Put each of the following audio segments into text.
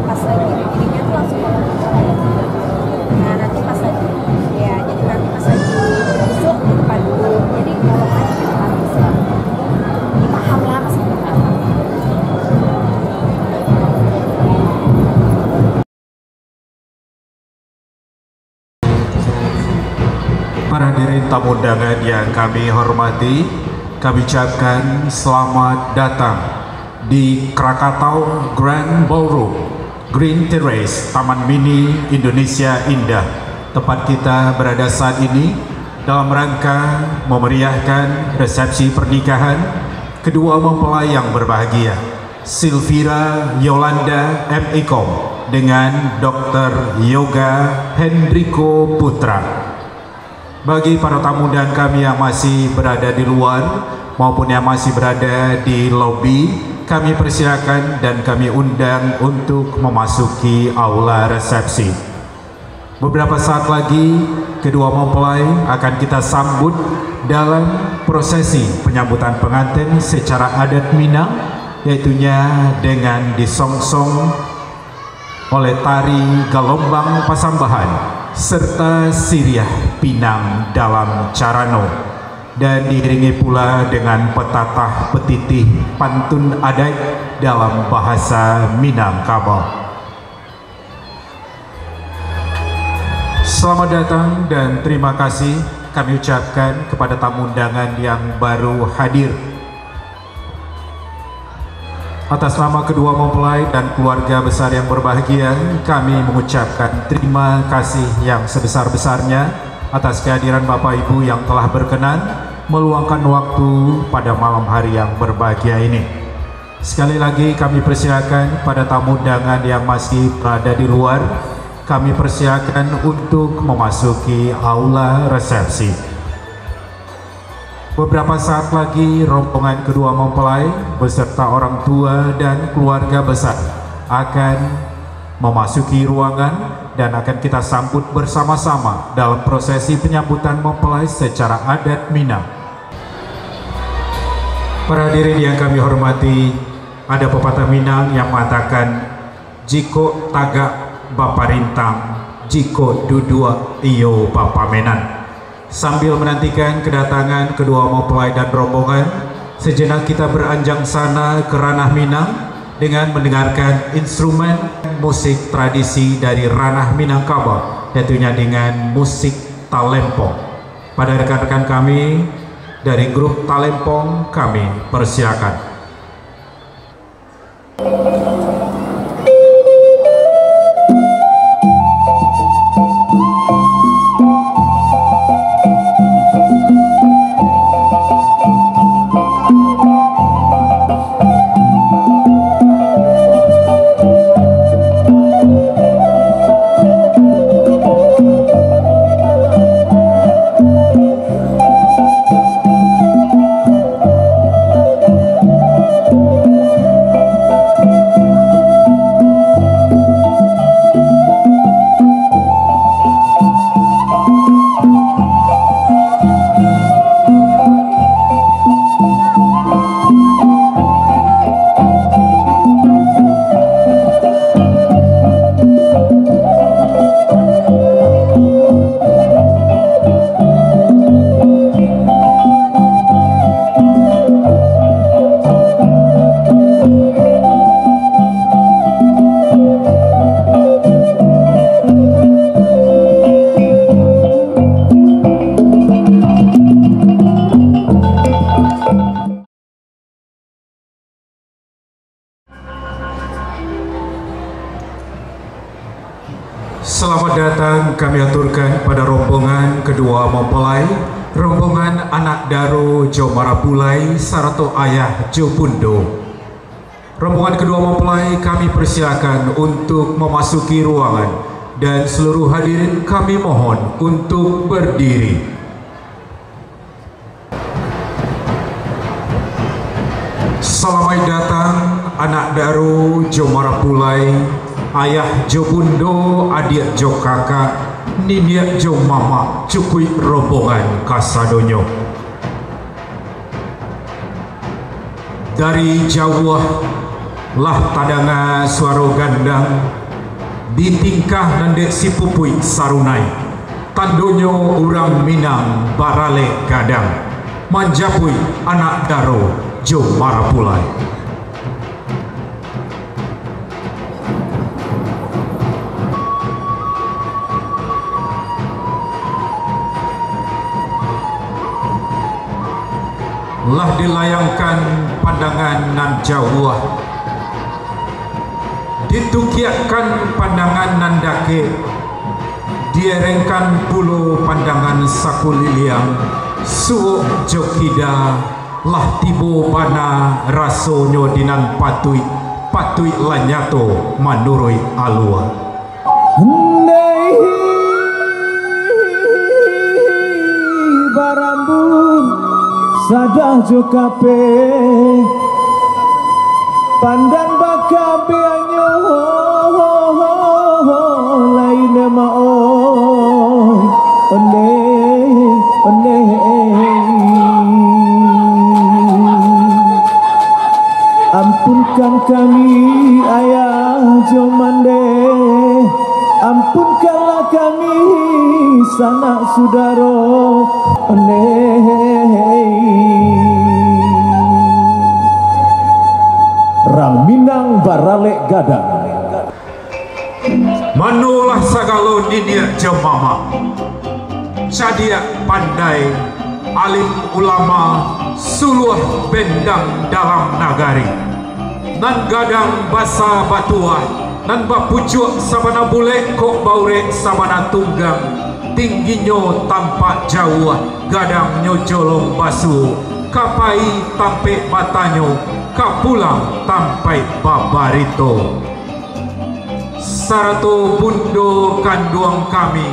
Pas lagi bikinnya tuh langsung nah nanti pas lagi ya jadi nanti pas lagi besok di depan dulu jadi kalau main di depan bisa dipaham lah maksudnya. Para hadirin tamu undangan yang kami hormati, kami ucapkan selamat datang di Krakatau Grand Ballroom, Green Terrace, Taman Mini Indonesia Indah. Tempat kita berada saat ini dalam rangka memeriahkan resepsi pernikahan kedua mempelai yang berbahagia, Silvira Yolanda M. Ikom dengan Dr. Yoga Hendriko Putra. Bagi para tamu dan kami yang masih berada di luar maupun yang masih berada di lobi, kami persilakan dan kami undang untuk memasuki aula resepsi. Beberapa saat lagi kedua mempelai akan kita sambut dalam prosesi penyambutan pengantin secara adat Minang, yaitunya dengan disongsong oleh tari Galombang Pasambahan serta Siriah Pinang dalam Carano, dan diiringi pula dengan petatah petitih pantun adat dalam bahasa Minangkabau. Selamat datang dan terima kasih kami ucapkan kepada tamu undangan yang baru hadir. Atas nama kedua mempelai dan keluarga besar yang berbahagia, kami mengucapkan terima kasih yang sebesar-besarnya atas kehadiran Bapak Ibu yang telah berkenan meluangkan waktu pada malam hari yang berbahagia ini. Sekali lagi kami persilakan pada tamu undangan yang masih berada di luar, kami persilakan untuk memasuki aula resepsi. Beberapa saat lagi rombongan kedua mempelai beserta orang tua dan keluarga besar akan memasuki ruangan dan akan kita sambut bersama-sama dalam prosesi penyambutan mempelai secara adat Minang. Para hadirin yang kami hormati, ada pepatah Minang yang mengatakan jiko tagak baparintang, jiko dudua iyo bapamenan. Sambil menantikan kedatangan kedua mempelai dan rombongan, sejenak kita beranjang sana ke ranah Minang dengan mendengarkan instrumen musik tradisi dari ranah Minangkabau, tentunya dengan musik talempong. Pada rekan-rekan kami dari grup talempong kami persilakan. rombongan anak daro Jo Marapulai sarto ayah Jo Bundo. Rombongan kedua mempelai kami persilakan untuk memasuki ruangan dan seluruh hadirin kami mohon untuk berdiri. Selamat datang anak daro Jo Marapulai, ayah Jo Bundo, adik Jo Kakak, niniak Jo Mama, cukui rombongan kasadonyo. Dari jauh lah tadanga suara gandang ditingkah nandek si pupui sarunai tandonyo urang Minang barale gadang manjapui anak daro Jo Marapulai. Lah dilayangkan pandangan nan jauh, ditukiakan pandangan nan dake, dierengkan puluh pandangan sakuliliang, suuk jokida lah tibo bana rasonyo dinan patui lanyato manurui alua. Barambun sadah jokape pandan bakabe anyo lain maoy onde ampunkan kami ayah Jomande, ampunkanlah kami sanak sudaro Rang Minang barale gadang manulah sagalo ninia Jo Mama, sadia pandai alim ulama suluh bendang dalam nagari nan gadang basa batua nan bapucuk sabana bule kok baure sabana tunggang tingginyo tampak jauh gadang nyojolong basu kapai tampe matanyo kapulang tampai babarito sarato bundo kanduang kami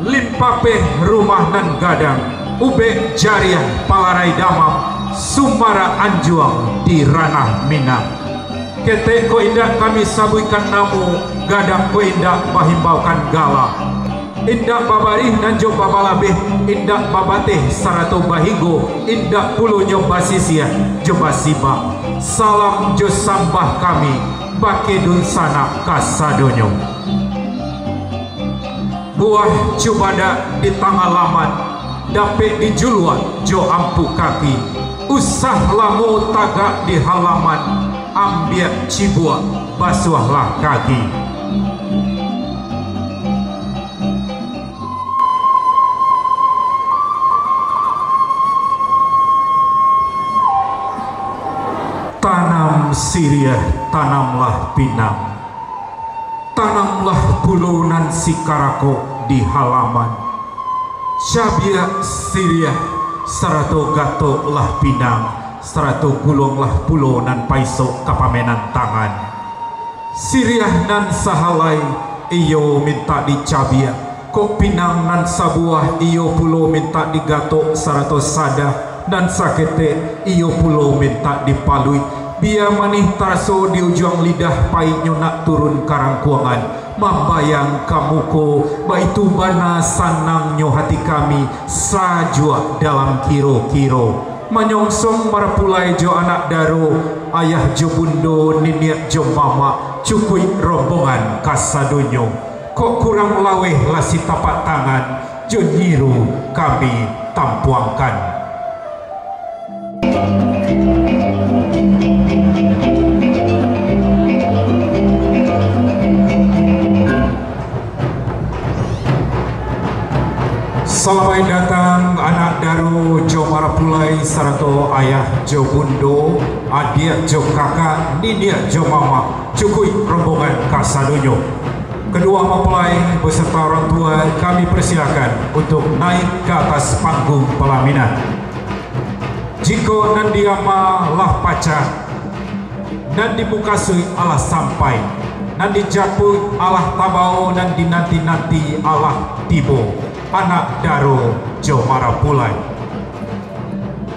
limpapeh rumah nan gadang ube jariah palarai damam Sumara Anjuang di ranah Minang. Ketek ko indak kami sabuikan namu gadang ko indak bahimbaukan gala indak babarih nan jo babalabeh indak babateh sarato bahigo indak puluh nyo basisia jo basiba salam jo sambah kami bake dun sana kasadonyo buah cubada di tangah laman dapet di juluan jo ampu kaki usah lamu tagak di halaman ambiak cibua basuhlah kaki. Tanam siriah tanamlah pinang, tanamlah bulunan sikarako di halaman, syabia siriah serato gato lah pinang, serato gulung lah bulunan paiso kapamenan tangan, siriah nan sahalai iyo minta dicabia, kok pinang nan sabuah iyo pulo minta digato serato sadah dan sakete iyo pulo minta dipalui biar manih tarso di ujung lidah painyo nak turun karang kuangan membayang kamuko baitu bana sanangnya hati kami sajua dalam kiro-kiro menyongsong marapulai jo anak daro ayah jo bundo niniak jo mama cukui rombongan kasadonyo kok kurang laweh lasi tapak tangan jo nyiru kami tampuangkan. Selamat datang anak daro Jo Marapulai sarato ayah Jo Bundo, adik Jo Kakak, niniak Jo Mama, cukui rombongan kasadonyo. Kedua mempelai beserta orang tua kami persilakan untuk naik ke atas panggung pelaminan. Jika nandiama lah pacar, nandi mukasui alah sampai, nandi japut alah tabau, nandi nanti alah tibo, anak daro jo marapulai.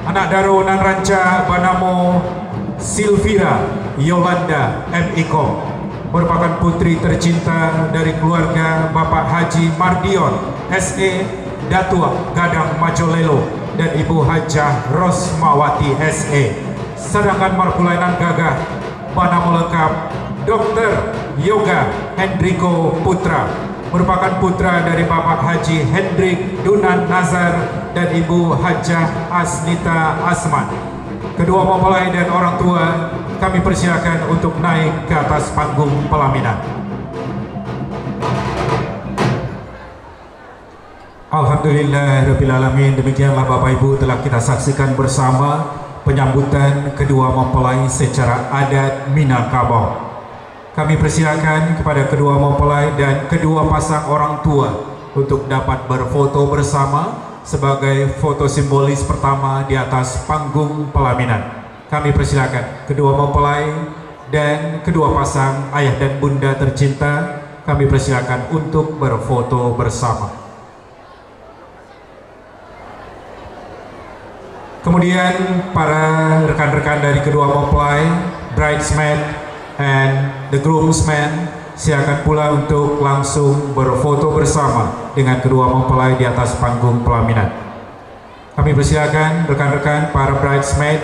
Anak daro nan ranca banamo Silvira Yolanda M. Iko, merupakan putri tercinta dari keluarga Bapak Haji Mardion S.E. Datua Gadang Majolelo dan Ibu Hajah Rosmawati S.E. Sedangkan marpulainan gagah banamo lengkap Dr. Yoga Hendriko Putra, merupakan putra dari Bapak Haji Hendrik Dunan Nazar dan Ibu Hajah Asnita Asman. Kedua mempelai dan orang tua kami persilakan untuk naik ke atas panggung pelaminan. Alhamdulillah Alamin. Demikianlah Bapak Ibu telah kita saksikan bersama penyambutan kedua mempelai secara adat Minangkabau. Kami persilakan kepada kedua mempelai dan kedua pasang orang tua untuk dapat berfoto bersama sebagai foto simbolis pertama di atas panggung pelaminan. Kami persilakan kedua mempelai dan kedua pasang ayah dan bunda tercinta, kami persilakan untuk berfoto bersama. Kemudian para rekan-rekan dari kedua mempelai, bridesmaid and the groomsmen, silakan pula untuk langsung berfoto bersama dengan kedua mempelai di atas panggung pelaminan. Kami persilakan rekan-rekan para bridesmaid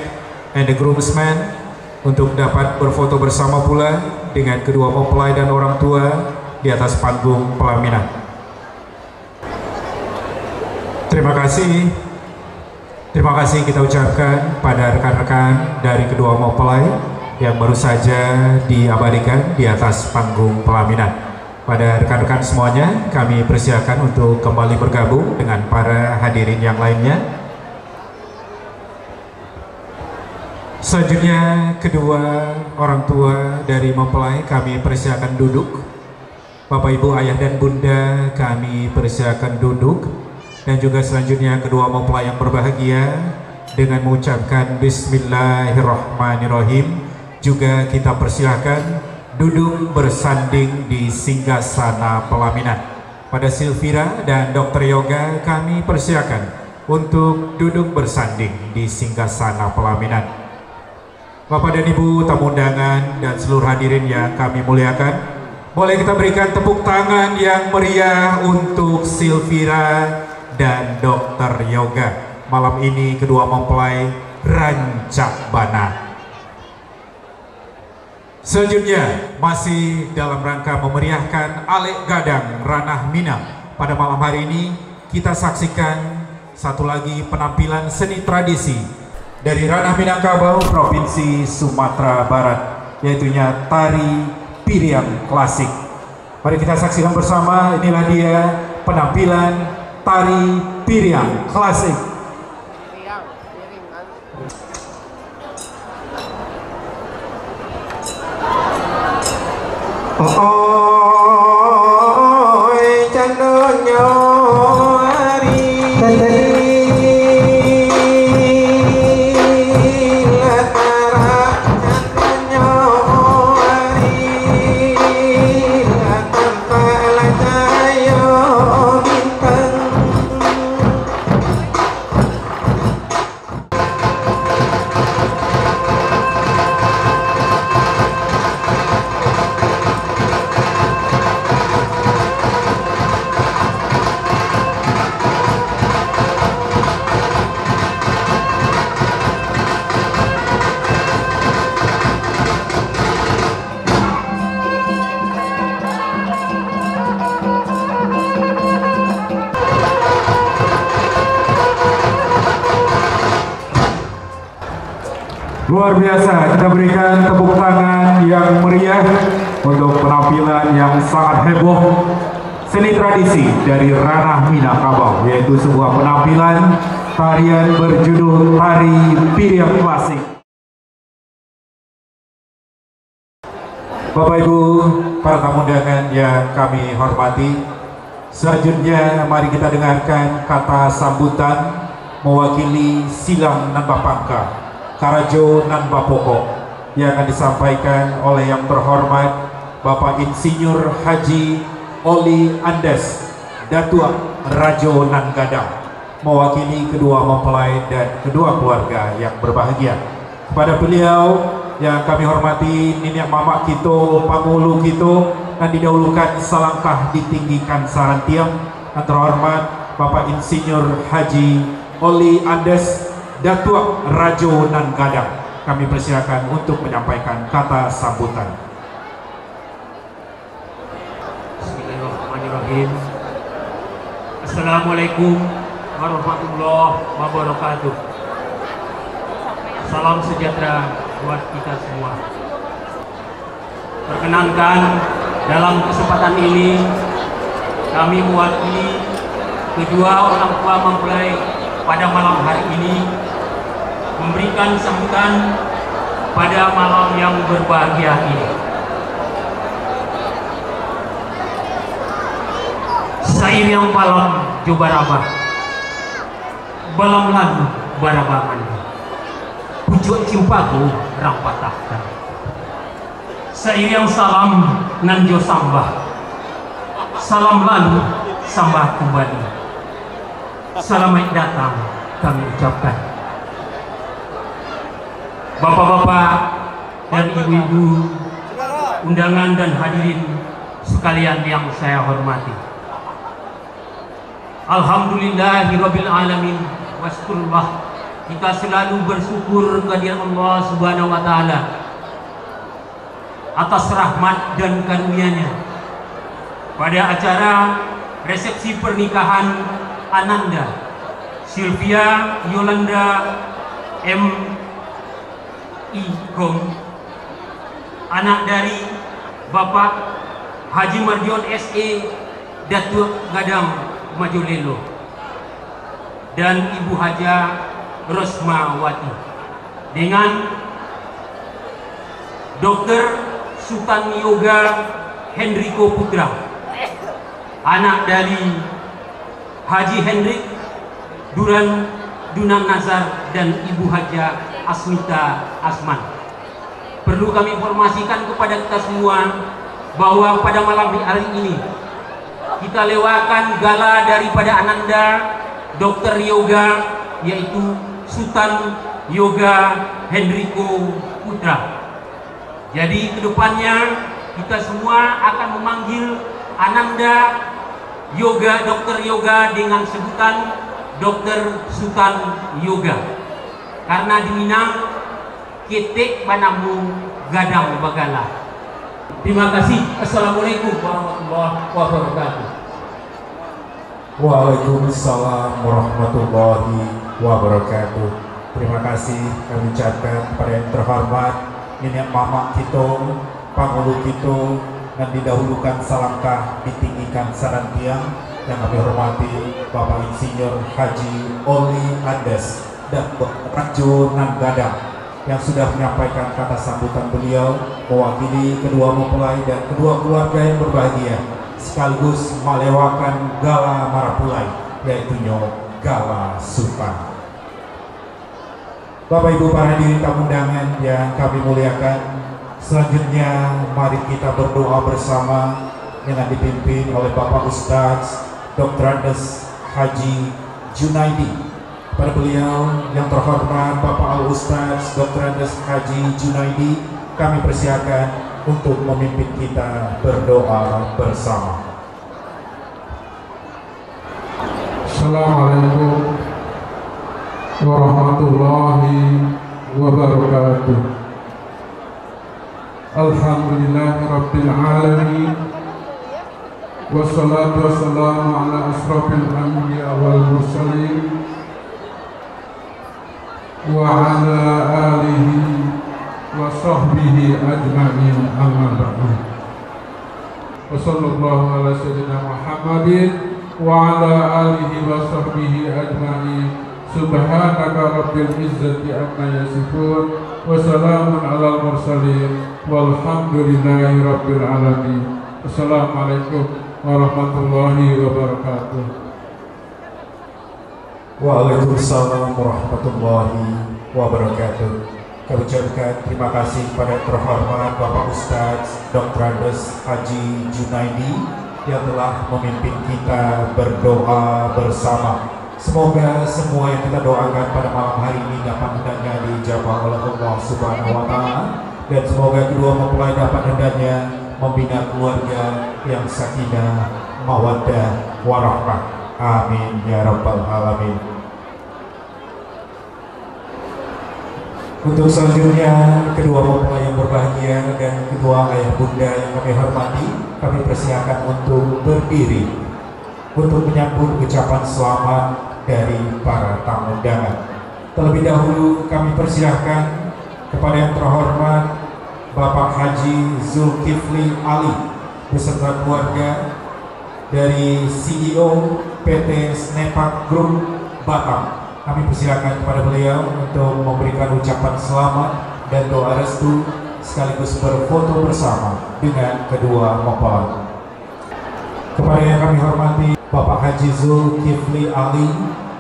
and the groomsmen untuk dapat berfoto bersama pula dengan kedua mempelai dan orang tua di atas panggung pelaminan. Terima kasih kita ucapkan pada rekan-rekan dari kedua mempelai yang baru saja diabadikan di atas panggung pelaminan. Pada rekan-rekan semuanya, kami persilakan untuk kembali bergabung dengan para hadirin yang lainnya. Selanjutnya kedua orang tua dari mempelai kami persilakan duduk. Bapak Ibu ayah dan bunda kami persilakan duduk. Dan juga selanjutnya kedua mempelai yang berbahagia dengan mengucapkan Bismillahirrahmanirrahim juga kita persilakan duduk bersanding di singgasana pelaminan. Pada Silvira dan Dr. Yoga kami persilakan untuk duduk bersanding di singgasana pelaminan. Bapak dan Ibu tamu undangan dan seluruh hadirin yang kami muliakan, boleh kita berikan tepuk tangan yang meriah untuk Silvira dan Dr. Yoga. Malam ini kedua mempelai rancak bana. Selanjutnya masih dalam rangka memeriahkan Alek Gadang Ranah Minang. Pada malam hari ini kita saksikan satu lagi penampilan seni tradisi dari Ranah Minangkabau, Provinsi Sumatera Barat, yaitunya tari Piriang Klasik. Mari kita saksikan bersama, inilah dia penampilan tari Piriang Klasik. Luar biasa, kita berikan tepuk tangan yang meriah untuk penampilan yang sangat heboh seni tradisi dari Ranah Minangkabau, yaitu sebuah penampilan tarian berjudul Tari Piriang Klasik. Bapak Ibu, para tamu undangan yang kami hormati, selanjutnya mari kita dengarkan kata sambutan mewakili Silang Nanba Pangka, Karajo Nanba Pokok yang akan disampaikan oleh yang terhormat Bapak Insinyur Haji Oli Andes, Datua Rajo Nan Gadang, mewakili kedua mempelai dan kedua keluarga yang berbahagia. Kepada beliau yang kami hormati, Niniak Mamak Kito, Pangulu Kito, dan didahulukan selangkah ditinggikan sarantiam yang terhormat Bapak Insinyur Haji Oli Andes, Datua Rajo Nan Gadang. Kami persilakan untuk menyampaikan kata sambutan. Bismillahirrahmanirrahim. Assalamualaikum warahmatullahi wabarakatuh. Salam sejahtera buat kita semua. Perkenankan dalam kesempatan ini kami mewakili kedua orang tua mempelai pada malam hari ini memberikan sambutan pada malam yang berbahagia ini. Sair yang balam jubarabah, balam lalu barabangan, pucuk cimpaku rampatahkan. Sair yang salam nanjo sambah, salam lalu sambah kembali. Selamat datang kami ucapkan. Bapak-bapak dan ibu-ibu, undangan dan hadirin sekalian yang saya hormati. Alhamdulillahirabbil alamin, waskurullah. Kita selalu bersyukur kehadirat Allah Subhanahu wa taala atas rahmat dan karunia-Nya pada acara resepsi pernikahan Ananda Sylvia Yolanda M. Igong, anak dari Bapak Haji Mardion S.E. Datuk Gadang Majolelo, dan Ibu Haja Rosmawati, dengan Dr. Sultan Yoga Hendriko Putra, anak dari Haji Hendrik Dunam Nazar, dan Ibu Haja Asmita Asman. Perlu kami informasikan kepada kita semua bahwa pada malam hari ini kita lewatkan gala daripada Ananda Dr. Yoga, yaitu Sultan Yoga Hendriko Putra. Jadi kedepannya kita semua akan memanggil Ananda Yoga, Dr. Yoga dengan sebutan Dr. Sultan Yoga, karena di Minang ketek banamu gadang bagala. Terima kasih. Assalamualaikum warahmatullahi wabarakatuh. Waalaikumsalam warahmatullahi wabarakatuh. Terima kasih kami ucapkan kepada yang terhormat Niniak Mamak Kito, Pangulu Kito, dan didahulukan selangkah ditinggikan sarantiang yang kami hormati Bapak Insinyur Haji Oli Andes dan Rajo Nan Gadang yang sudah menyampaikan kata sambutan beliau mewakili kedua mempelai dan kedua keluarga yang berbahagia, sekaligus melewakan gala marapulai, yaitu Gala Sultan. Bapak Ibu para hadirin tamu undangan yang kami muliakan, selanjutnya mari kita berdoa bersama dengan dipimpin oleh Bapak Ustadz Dr. Andes Haji Junaidi. Pada beliau yang terhormat Bapak Al-Ustadz Dr. Andes Haji Junaidi, kami persilakan untuk memimpin kita berdoa bersama. Assalamualaikum warahmatullahi wabarakatuh. Alhamdulillahirabbil alamin, wassalatu wassalamu ala asrofil anbiya wal mursalin wa ala alihi wa sahbihi ajma'in, amma ba'du. Wa sallallahu ala sayyidina Muhammadin wa ala alihi wa sahbihi ajma'in. Subhanaka rabbil izzati amma yasifun wa salamun alal mursalin walhamdulillahi rabbil alamin. Assalamualaikum warahmatullahi wabarakatuh. Waalaikumsalam warahmatullahi wabarakatuh. Kami ucapkan terima kasih kepada terhormat Bapak Ustadz Dr. Andes Haji Junaidi yang telah memimpin kita berdoa bersama. Semoga semua yang kita doakan pada malam hari ini dapat hendaknya dijabah oleh Allah Subhanahu wa Ta'ala, dan semoga kedua mempelai dapat hendaknya membina keluarga yang sakinah, mawaddah, warahmah. Amin ya rabbal alamin. Untuk selanjutnya, kedua mempelai yang berbahagia dan kedua ayah bunda yang kami hormati, kami persilakan untuk berdiri untuk menyambut ucapan selamat dari para tamu undangan. Terlebih dahulu kami persilahkan kepada yang terhormat Bapak Haji Zulkifli Ali beserta keluarga dari CEO PT Snepak Group Batam. Kami persilakan kepada beliau untuk memberikan ucapan selamat dan doa restu sekaligus berfoto bersama dengan kedua mempelai. Kepada yang kami hormati Bapak Haji Zulkifli Ali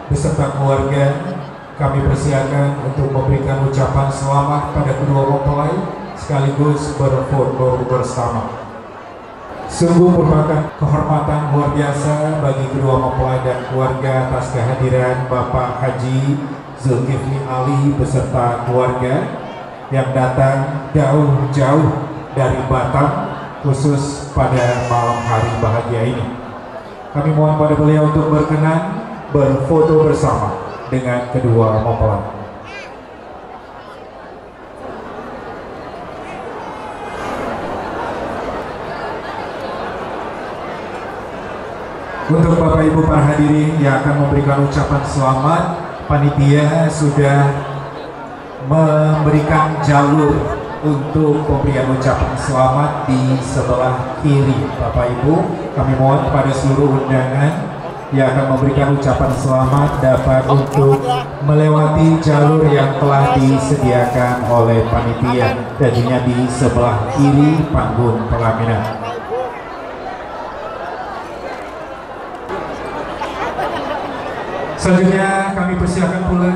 beserta keluarga, kami persilakan untuk memberikan ucapan selamat pada kedua mempelai sekaligus berfoto bersama. Sungguh merupakan kehormatan luar biasa bagi kedua mempelai dan keluarga atas kehadiran Bapak Haji Zulkifli Ali beserta keluarga yang datang jauh-jauh dari Batam khusus pada malam hari bahagia ini. Kami mohon pada beliau untuk berkenan berfoto bersama dengan kedua mempelai. Untuk Bapak Ibu para hadirin yang akan memberikan ucapan selamat, panitia sudah memberikan jalur untuk pemberian ucapan selamat di sebelah kiri. Bapak Ibu, kami mohon kepada seluruh undangan yang akan memberikan ucapan selamat dapat untuk melewati jalur yang telah disediakan oleh panitia, tentunya di sebelah kiri panggung pelaminan. Selanjutnya kami persilakan pula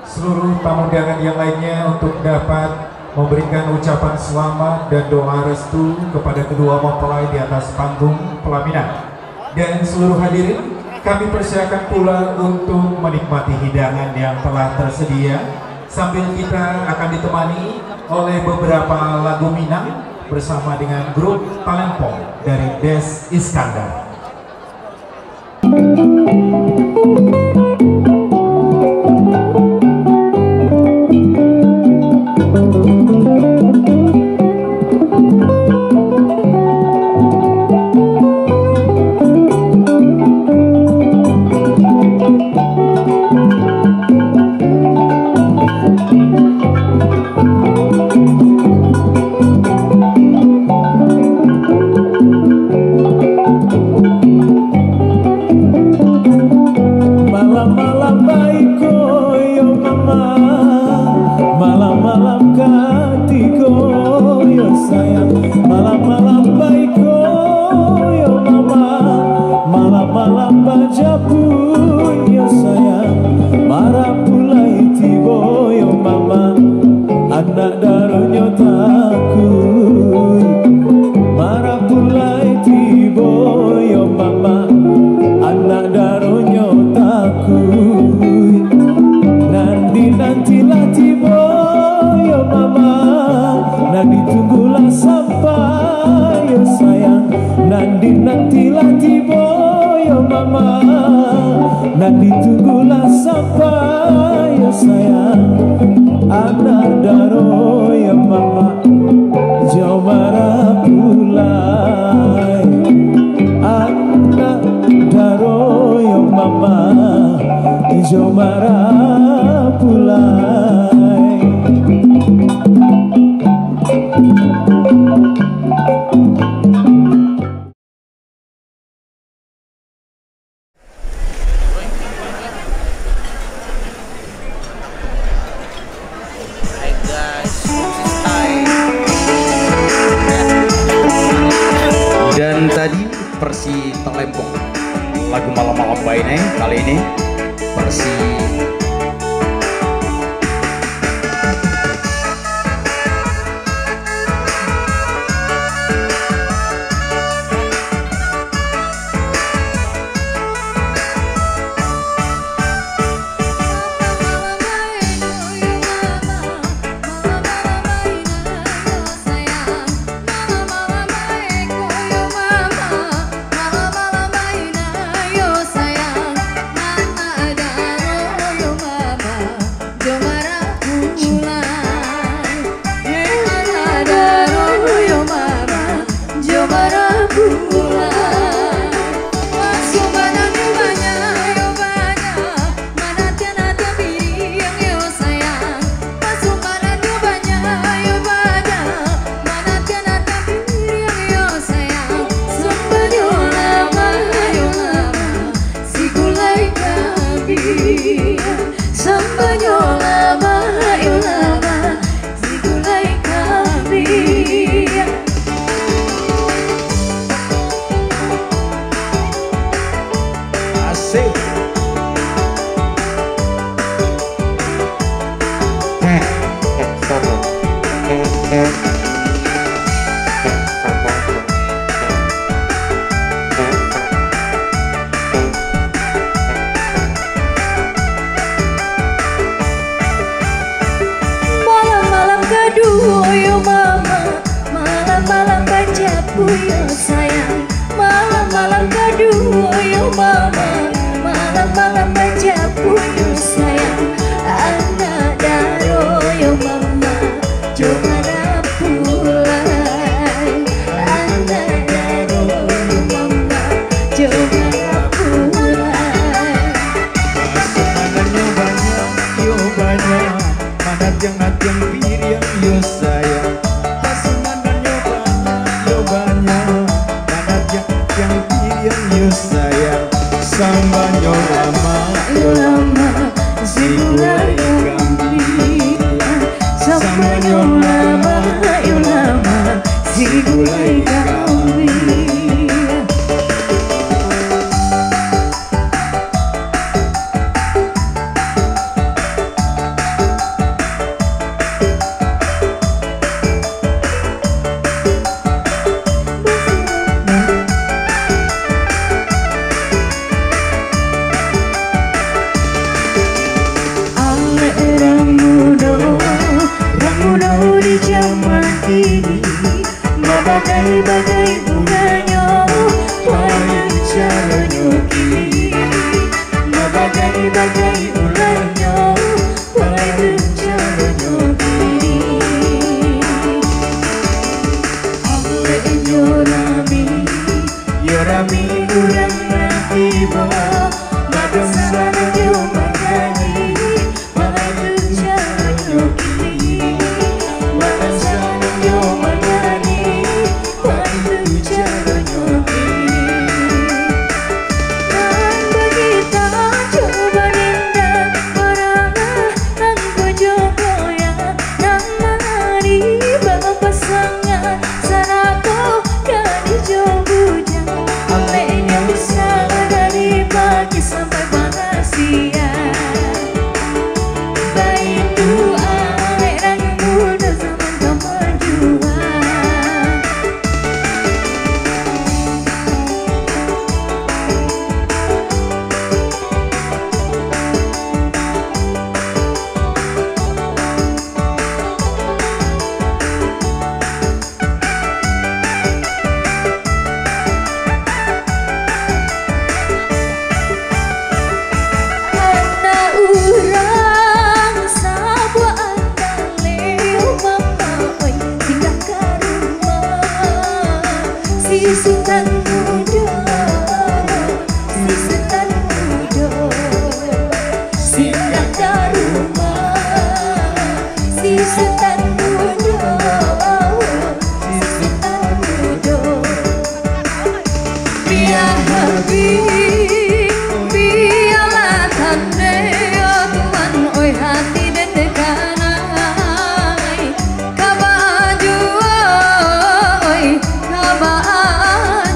seluruh tamu undangan yang lainnya untuk dapat memberikan ucapan selamat dan doa restu kepada kedua mempelai di atas panggung pelaminan. Dan seluruh hadirin kami persilakan pula untuk menikmati hidangan yang telah tersedia sambil kita akan ditemani oleh beberapa lagu Minang bersama dengan grup Talempong dari Des Iskandar. versi Telempung. Lagu malam-malam baiknya kali ini versi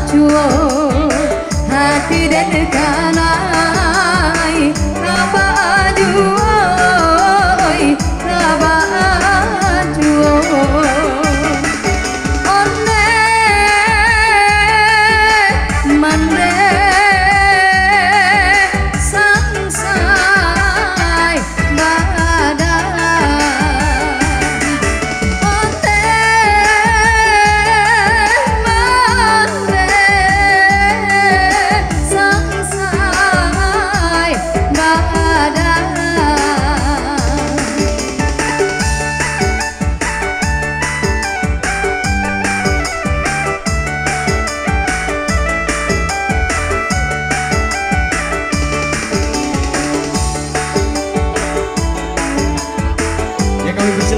Kabaju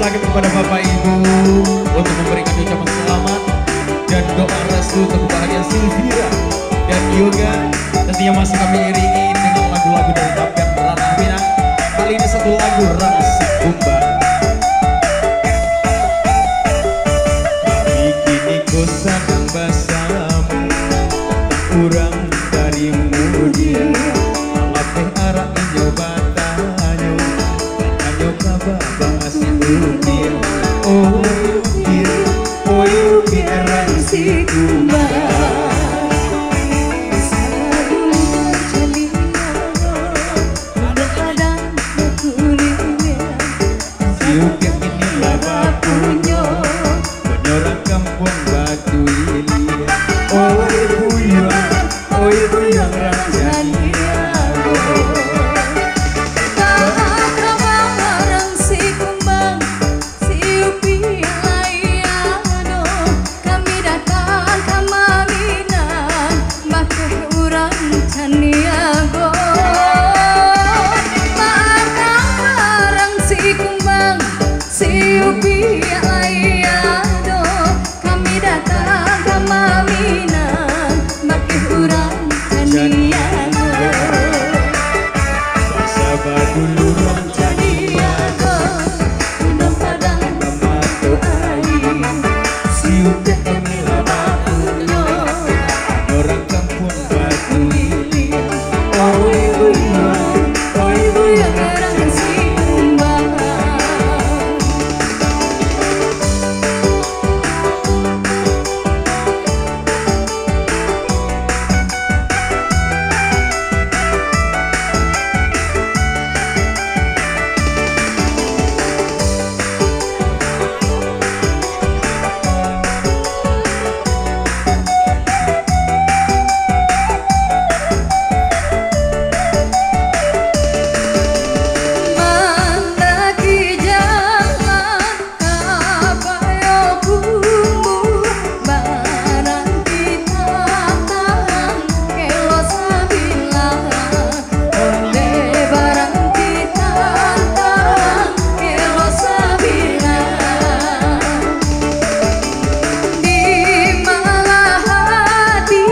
persilakan kepada Bapak Ibu untuk memberikan ucapan selamat dan doa restu untuk kebahagiaan Sylvia dan Yoga. Tentunya masih kami iringi dengan lagu-lagu dari Tapian Ranah Minang. Kali ini satu lagu Rasi Kumbang. Kami kini ku sadang basamu, urang darimu dia. Alapeh arah nyoba tanyo, tanyo kababang asih ukir. Oh ukir Rasi Kumbang. Siupiak inilah bapunya, penyorang kampung Batu Ilia. Oi buyang raja Niago. Kabang orang si kumbang, siupi layano. Kami datang ke Maminan, bakeh urang Caniago. Orang si kumbang, siupi layano. Kami datang ke Maminan, bakeh urang Caniago. Sabar dulu orang Caniago, unang padang Mamato air. Siupiak inilah bapunya. orang kampung Batu Ilia. Oi buyang orang si kumbang. Mandaki jalan kabayo bumbu, barang kita tahan kelo sabilang. Onde barang kita tahan kelo sabilang. Di malah hati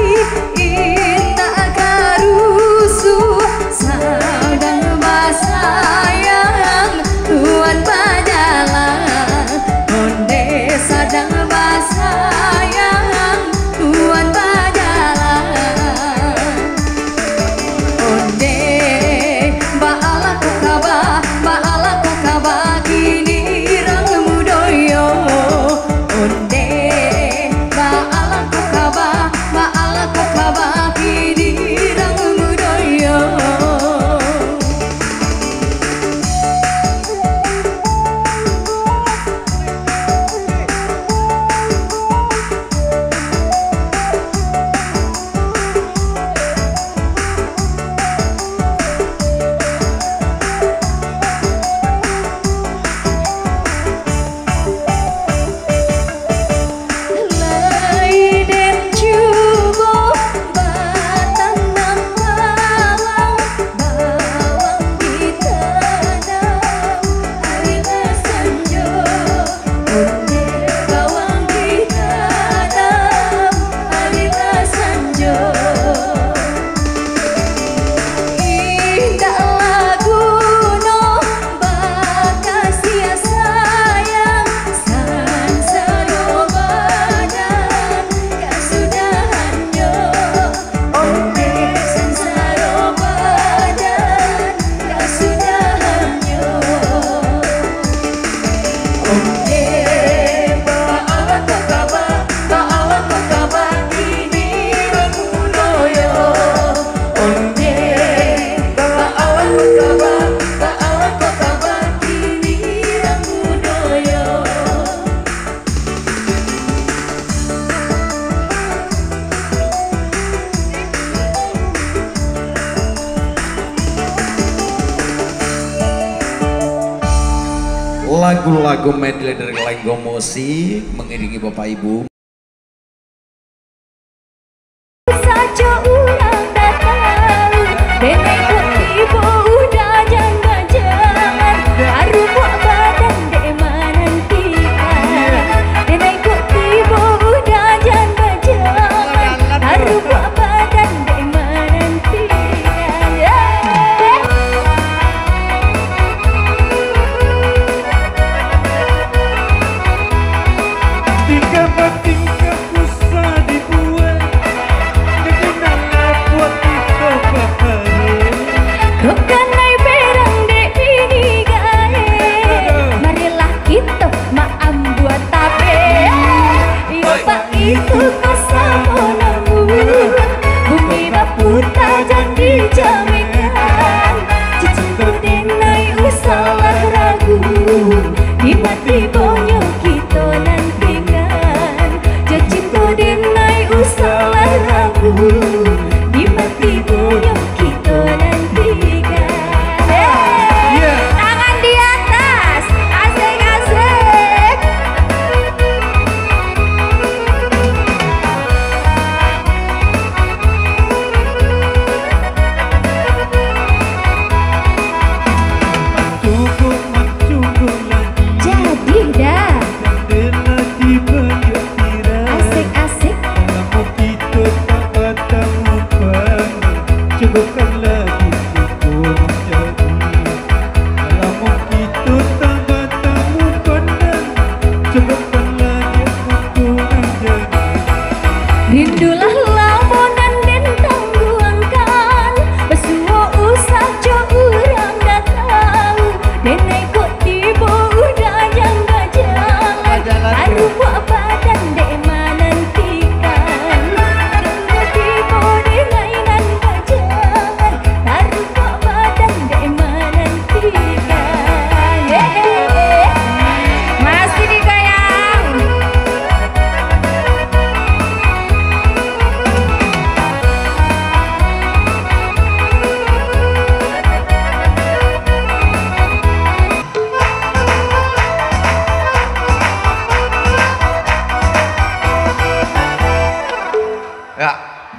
indah karusuh, sadang basayang tuan pajalan. Onde sadang basayang tuan pajalan. Onde baala kokaba kini rang mudoyo. Onde baala kokaba kini rang mudoyo. Laiden cubo batang nang bawang, bawang ditanam harina sanjo. Onde bawang ditanam harina sanjo. Indah laguno bakasia sayang, sansaro badan kasudahanyo. Onde sansaro badan kasudahanyo. Onde baala kokaba kini rang mudoyo. Onde baala kokaba kini rang mudoyo. Lagu-lagu medley dari Lenggo Musik mengiringi Bapak Ibu. Saja urang datang, deneng ibu udah jangan badan, baru buat badan de mana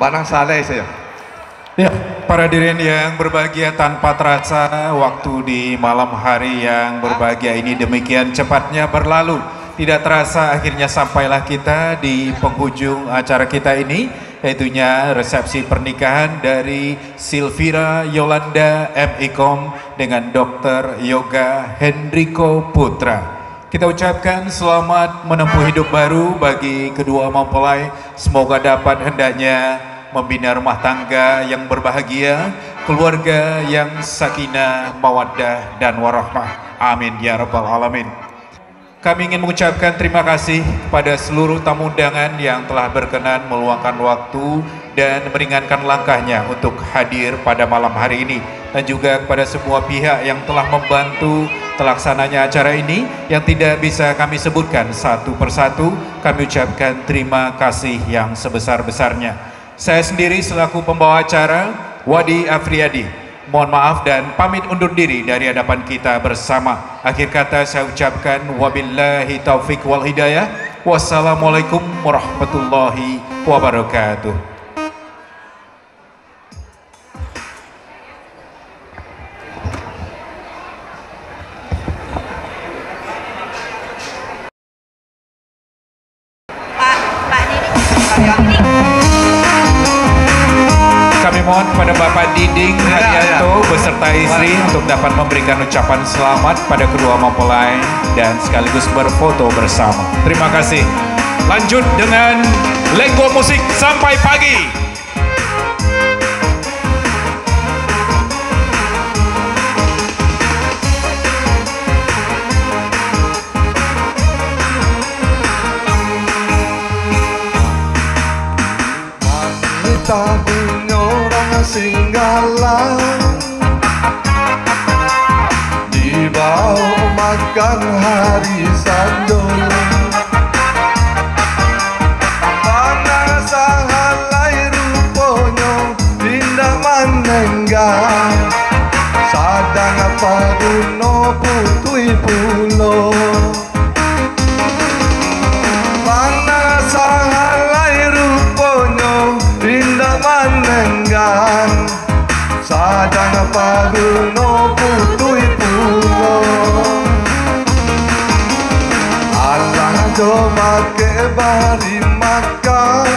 Banang saleh saya. Ya, para hadirin yang berbahagia, tanpa terasa waktu di malam hari yang berbahagia ini demikian cepatnya berlalu. Tidak terasa akhirnya sampailah kita di penghujung acara kita ini, yaitunya resepsi pernikahan dari Silvira Yolanda M.Ikom dengan Dr. Yoga Hendriko Putra. Kita ucapkan selamat menempuh hidup baru bagi kedua mempelai. Semoga dapat hendaknya membina rumah tangga yang berbahagia, keluarga yang sakinah, mawaddah dan warahmah. Amin ya rabbal alamin. Kami ingin mengucapkan terima kasih kepada seluruh tamu undangan yang telah berkenan meluangkan waktu dan meringankan langkahnya untuk hadir pada malam hari ini, dan juga kepada semua pihak yang telah membantu terlaksananya acara ini yang tidak bisa kami sebutkan satu persatu. Kami ucapkan terima kasih yang sebesar-besarnya. Saya sendiri selaku pembawa acara, Wadi Afriyadi, mohon maaf dan pamit undur diri dari hadapan kita bersama. Akhir kata saya ucapkan wabillahi taufik wal hidayah. Wassalamualaikum warahmatullahi wabarakatuh. Kami mohon kepada Bapak Diding Haryanto beserta istri untuk dapat memberikan ucapan selamat pada kedua mempelai dan sekaligus berfoto bersama. Terima kasih. Lanjut dengan Lenggo Musik sampai pagi. Kita punya orang Singgala dibawa makan hari sandol. Mana sahalai rupanya tindak manenggal, sadang apa duno putui pulo. Mana sahalai rupanya tindak manenggal, sadang apa duno putui pulo. Alang coba ke bari makan